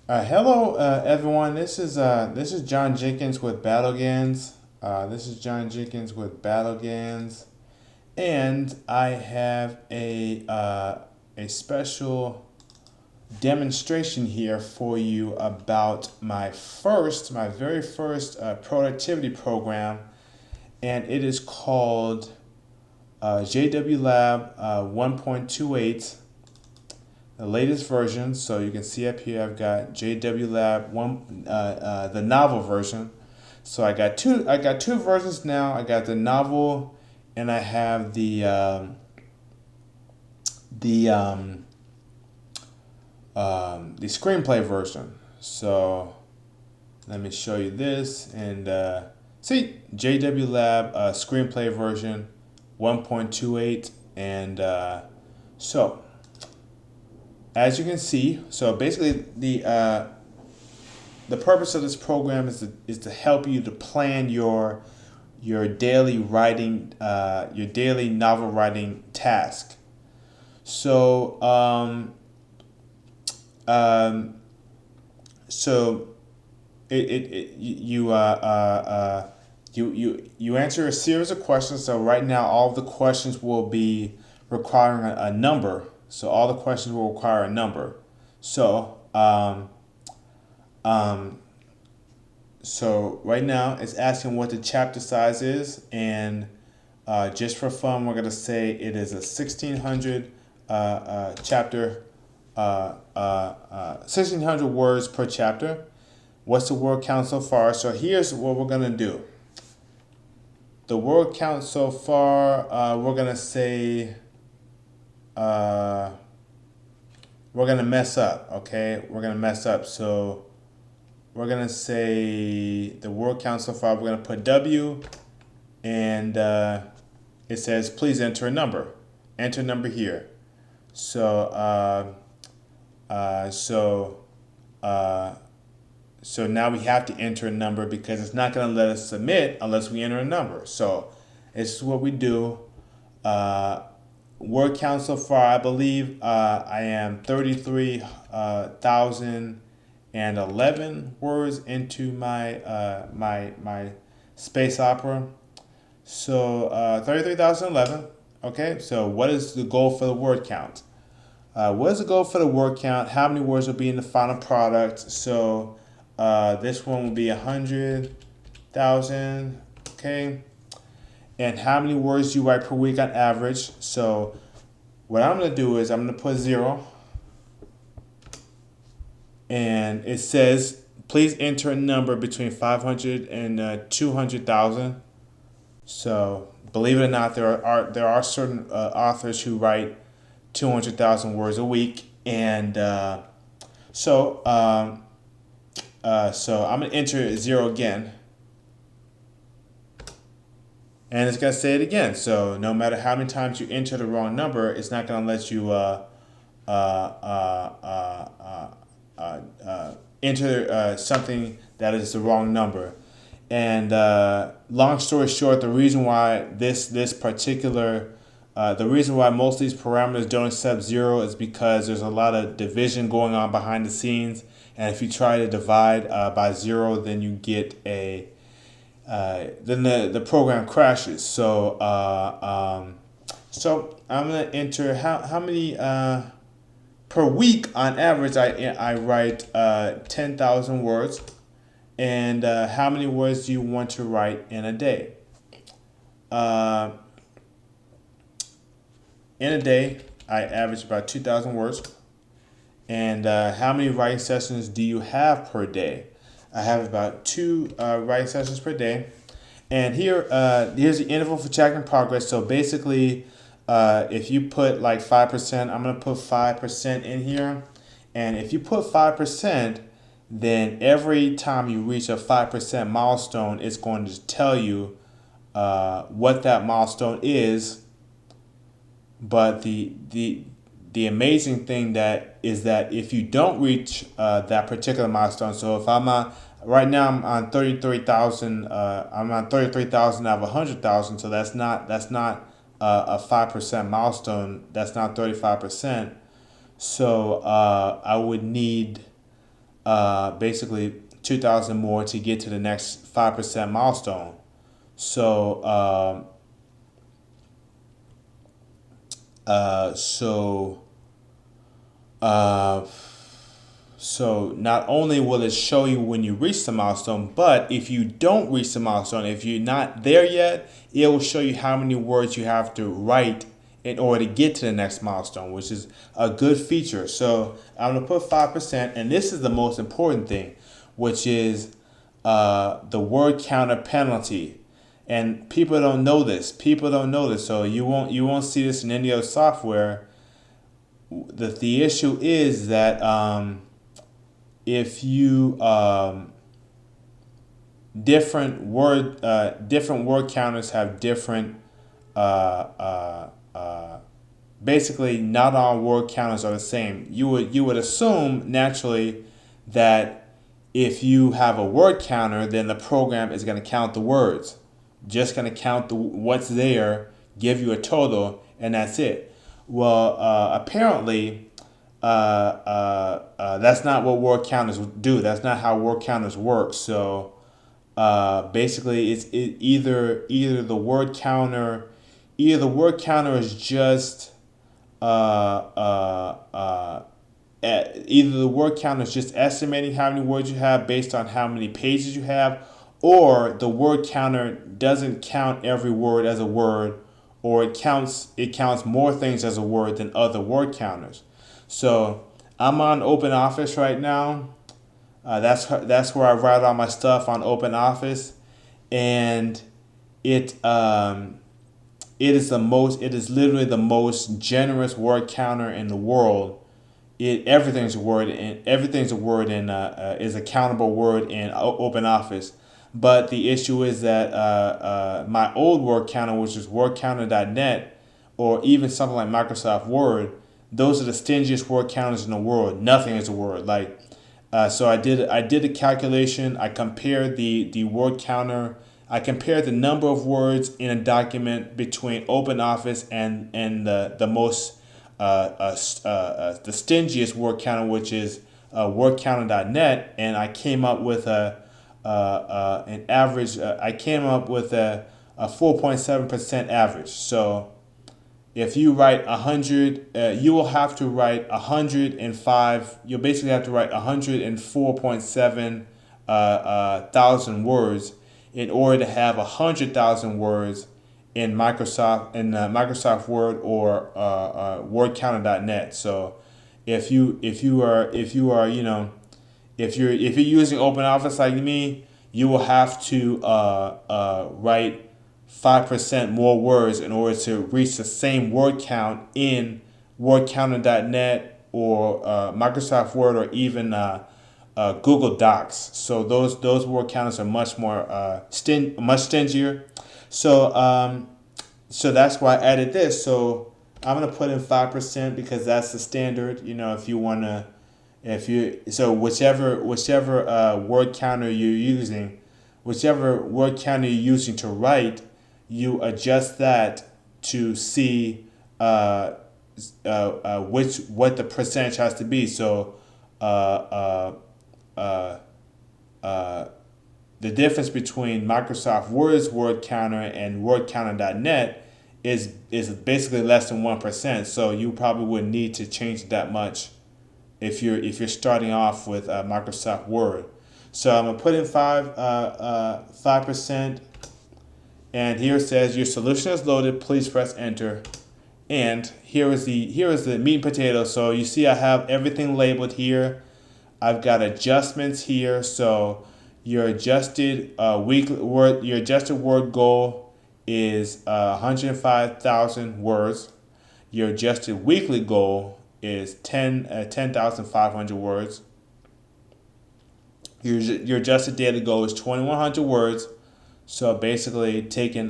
Hello, everyone. This is John Jenkins with Battlegans. This is John Jenkins with Battlegans, and I have a special demonstration here for you about my very first productivity program, and it is called JWLAB 1.28. The latest version. So you can see up here, I've got JWLab one, the novel version. So I got two. I got two versions now. I got the novel, and I have the um, the screenplay version. So let me show you this and see JWLab screenplay version 1.28 and so as you can see, so basically the purpose of this program is to help you to plan your daily writing, your daily novel writing task. So um, so you answer a series of questions. So right now, all of the questions will be requiring a number. So all the questions will require a number. So um, so right now it's asking what the chapter size is, and just for fun, we're gonna say it is a 1600 chapter, 1600 words per chapter. What's the word count so far? So here's what we're gonna do. The word count so far, we're gonna say uh, we're gonna mess up. Okay, we're gonna mess up. So we're gonna say the word count so far. We're gonna put W, and it says please enter a number. Enter a number here. So uh, so uh, so now we have to enter a number because it's not going to let us submit unless we enter a number. So this is what we do. Uh, Word count so far, I believe I am 33,011 words into my space opera. So 33,011. Okay, so what is the goal for the word count? What is the goal for the word count? How many words will be in the final product? So this one will be 100,000. Okay, and how many words do you write per week on average? So what I'm gonna do is I'm gonna put zero, and it says please enter a number between 500 and 200,000. So believe it or not, there are certain authors who write 200,000 words a week, and so so I'm gonna enter zero again, and it's gonna say it again. So no matter how many times you enter the wrong number, it's not gonna let you uh, uh, uh, uh, enter something that is the wrong number. And long story short, the reason why this particular the reason why most of these parameters don't accept zero is because there's a lot of division going on behind the scenes, and if you try to divide by zero, then you get a then the program crashes. So I'm gonna enter how many per week on average. I write 10,000 words, and how many words do you want to write in a day? Uh, in a day, I average about 2,000 words. And how many writing sessions do you have per day? I have about two writing sessions per day. And here's the interval for tracking progress. So basically, if you put like 5%, I'm gonna put 5% in here. And if you put 5%, then every time you reach a 5% milestone, it's going to tell you what that milestone is. But the amazing thing that is that if you don't reach that particular milestone, so if I'm right now I'm on 33,000, I'm on 33,000 out of 100,000, so that's not a 5% milestone. That's not 35%. So I would need basically 2,000 more to get to the next 5% milestone. So uh, so uh, so not only will it show you when you reach the milestone, but if you don't reach the milestone, if you're not there yet, it will show you how many words you have to write in order to get to the next milestone, which is a good feature. So I'm gonna put 5%, and this is the most important thing, which is the word counter penalty. And people don't know this. People don't know this. So you won't see this in any other software. The issue is that if you different word counters have different uh, uh, uh, basically not all word counters are the same. You would assume naturally that if you have a word counter, then the program is going to count the words, just going to count what's there, give you a total, and that's it. Well, apparently that's not what word counters do. That's not how word counters work. So basically, either the word counter, is just either the word counter is just estimating how many words you have based on how many pages you have, or the word counter doesn't count every word as a word, or it counts more things as a word than other word counters. So I'm on OpenOffice right now. That's where I write all my stuff on OpenOffice, and it is literally the most generous word counter in the world. Everything's a word, and everything's a word in is a countable word in OpenOffice. But the issue is that my old word counter, which is wordcounter.net, or even something like Microsoft Word, those are the stingiest word counters in the world. Nothing is a word. So I did a calculation. I compared the word counter. I compared the number of words in a document between OpenOffice and the most the stingiest word counter, which is wordcounter.net, and I came up with an average. I came up with a 4.7% average. So if you write 100, you will have to write 105. You'll basically have to write 104.7 thousand words in order to have 100,000 words in Microsoft Word or WordCounter.net. So if you are if you're using OpenOffice like me, you will have to write 5% more words in order to reach the same word count in WordCounter.net or Microsoft Word or even Google Docs. So those word counters are much more much stingier. So that's why I added this. So I'm gonna put in 5% because that's the standard. If you wanna, if you so whichever word counter you're using, whichever word counter you're using to write, you adjust that to see what the percentage has to be. So the difference between Microsoft Word's word counter and wordcounter.net is basically less than 1%. So you probably wouldn't need to change that much if you're starting off with Microsoft Word. So I'm gonna put in 5%, and here it says your solution is loaded. Please press enter. And here is the meat and potatoes. So you see I have everything labeled here. I've got adjustments here. So your adjusted word goal is 105,000 words. Your adjusted weekly goal is 10,500 words. Your adjusted daily goal is 2,100 words. So basically taking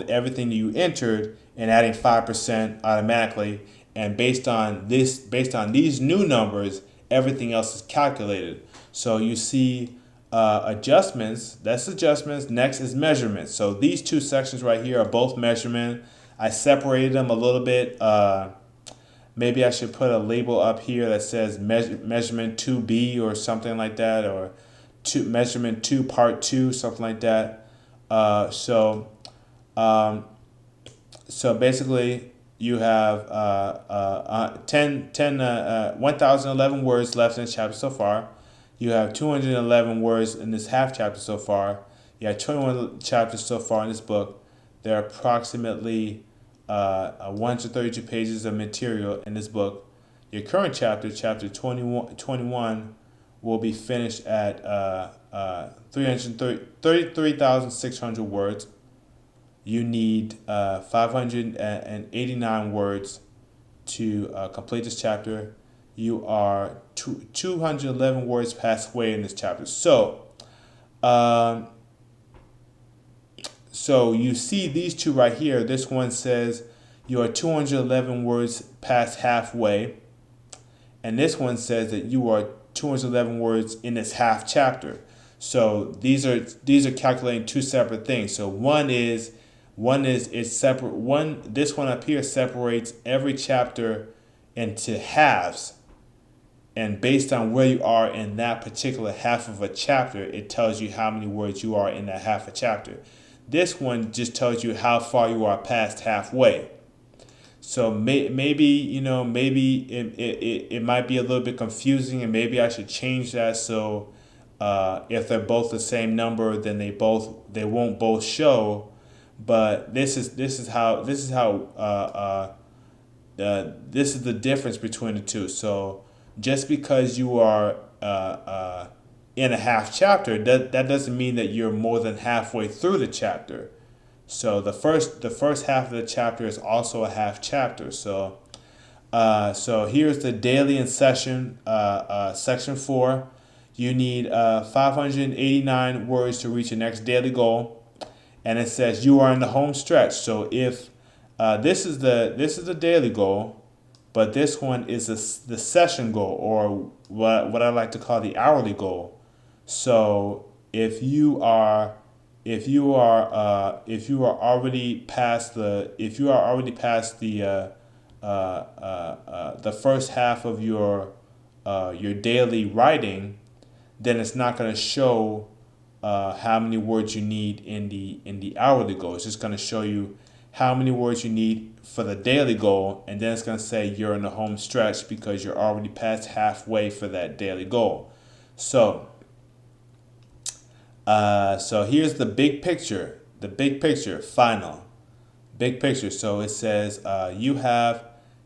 everything you entered and adding 5% automatically, and based on these new numbers, everything else is calculated. So you see adjustments. That's adjustments. Next is measurements. So these two sections right here are both measurement. I separated them a little bit maybe I should put a label up here that says measurement 2B or something like that, or measurement 2 part 2, something like that. Um, so basically, you have 1,011 words left in this chapter so far. You have 211 words in this half chapter so far. You have 21 chapters so far in this book. There are approximately 132 pages of material in this book. Your current chapter, chapter 21, will be finished at 33,600 words. You need 589 words to complete this chapter. You are 211 words halfway in this chapter. So you see these two right here. This one says you are 211 words past halfway. And this one says that you are 211 words in this half chapter. So these are calculating two separate things. So one is it's separate. This one up here separates every chapter into halves. And based on where you are in that particular half of a chapter, it tells you how many words you are in that half a chapter. This one just tells you how far you are past halfway. So maybe it might be a little bit confusing, and maybe I should change that so if they're both the same number, then they won't both show. But this is the difference between the two. So just because you are in a half chapter, that doesn't mean that you're more than halfway through the chapter. So the first half of the chapter is also a half chapter. So here's the daily in session, section 4. You need 589 words to reach your next daily goal, and it says you are in the home stretch. So if this is the daily goal, but this one is the session goal, or what I like to call the hourly goal. So if you are already past the first half of your daily writing, then it's not going to show how many words you need in the hourly goal. It's just going to show you how many words you need for the daily goal, and then it's going to say you're in the home stretch because you're already past halfway for that daily goal. So here's the big picture. Final big picture. So it says you have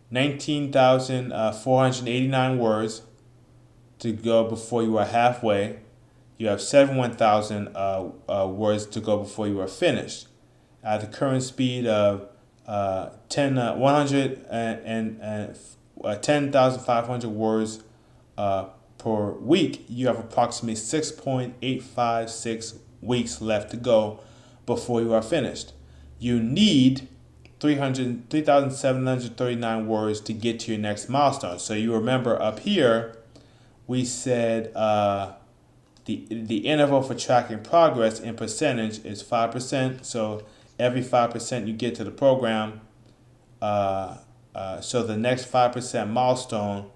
19,489 words to go before you are halfway. You have 71,000 words to go before you are finished. At the current speed of 10,500 words per week, you have approximately 6.856 weeks left to go before you are finished. You need 3,739 words to get to your next milestone. So you remember up here, we said the interval for tracking progress in percentage is 5%. So every 5% you get to the program, so the next 5% milestone,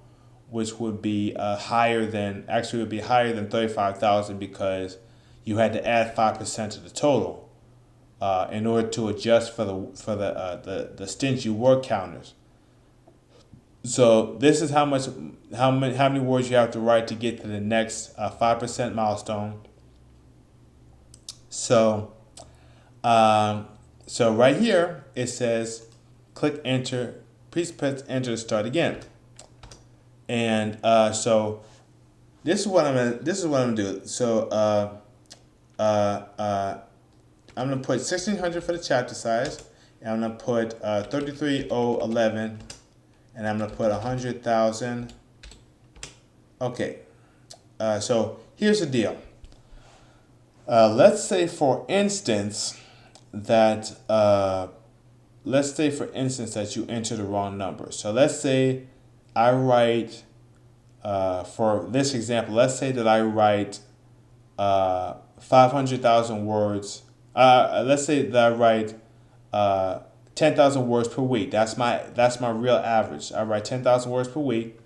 which would be higher than 35,000 because you had to add 5% to the total in order to adjust for the stingy word counters. So this is how many words you have to write to get to the next 5% milestone. So right here it says click enter. Please press enter to start again. And so this is what I'm gonna do. So I'm gonna put 1,600 for the chapter size, and I'm gonna put 33,011, and I'm gonna put 100,000. Okay. So here's the deal. Let's say for instance that you enter the wrong number. So let's say I write, for this example, let's say that I write 500,000 words. Let's say that I write 10,000 words per week. That's my real average. I write 10,000 words per week,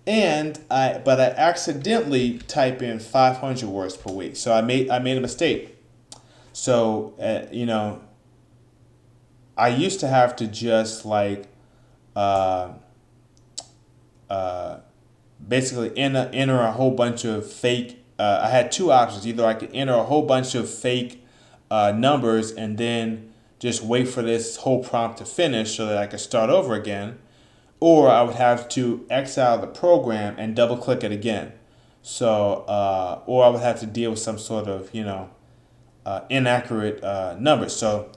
and I accidentally type in 500 words per week. So I made a mistake. So I used to have to just like uh, uh, basically enter a whole bunch of fake. I had two options. Either I could enter a whole bunch of fake numbers and then just wait for this whole prompt to finish so that I could start over again, or I would have to exile the program and double click it again. So, or I would have to deal with some sort of inaccurate numbers. So,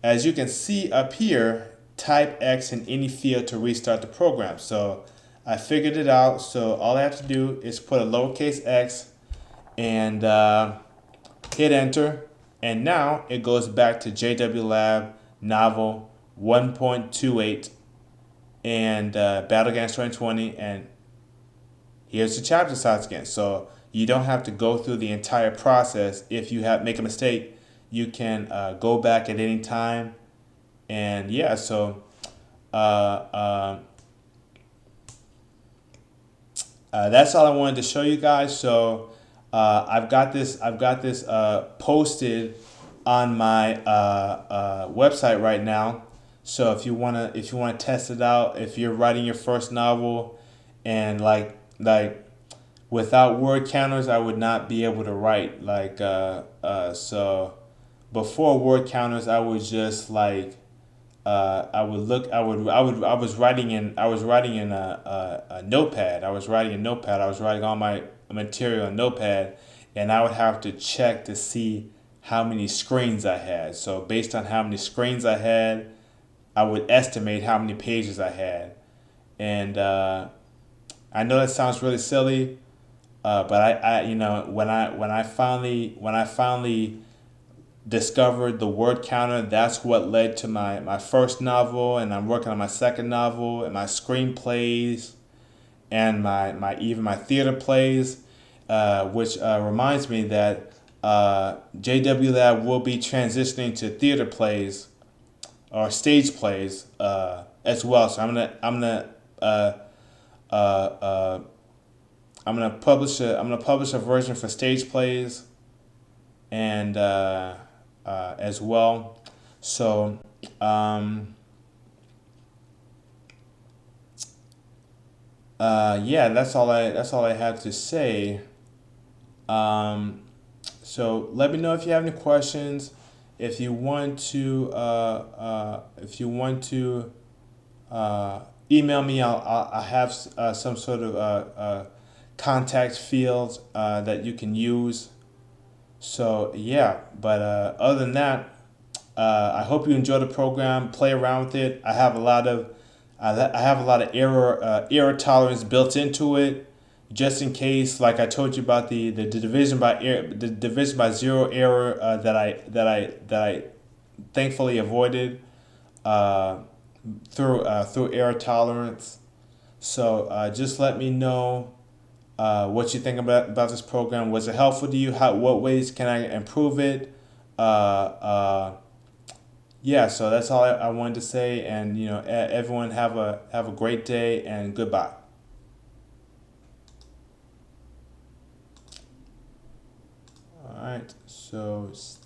as you can see up here, type X in any field to restart the program. So I figured it out. So all I have to do is put a lowercase x and hit enter. And now it goes back to JWLAB novel 1.28 and Battlegrounds 2020. And here's the chapter size again. So you don't have to go through the entire process. If you make a mistake, you can go back at any time. And yeah, so that's all I wanted to show you guys. So I've got this posted on my website right now. So if you wanna test it out, if you're writing your first novel, and like without word counters, I would not be able to write so before word counters, I would just I was writing in a notepad. I was writing in notepad. I was writing all my material in notepad, and I would have to check to see how many screens I had. So based on how many screens I had, I would estimate how many pages I had. And I know that sounds really silly, but I when I finally discovered the word counter, that's what led to my first novel, and I'm working on my second novel and my screenplays and my theater plays, which reminds me that JWLab will be transitioning to theater plays or stage plays as well. So I'm gonna publish a version for stage plays and as well. So yeah, that's all I have to say. So let me know if you have any questions. If you want to email me, I'll have some sort of contact fields that you can use. So yeah, but other than that, I hope you enjoy the program. Play around with it. I have a lot of error tolerance built into it, just in case. Like I told you about the division by zero error that I thankfully avoided through error tolerance. So just let me know what you think about this program. Was it helpful to you? What ways can I improve it? Yeah, so that's all I wanted to say. And everyone have a great day, and goodbye. All right, so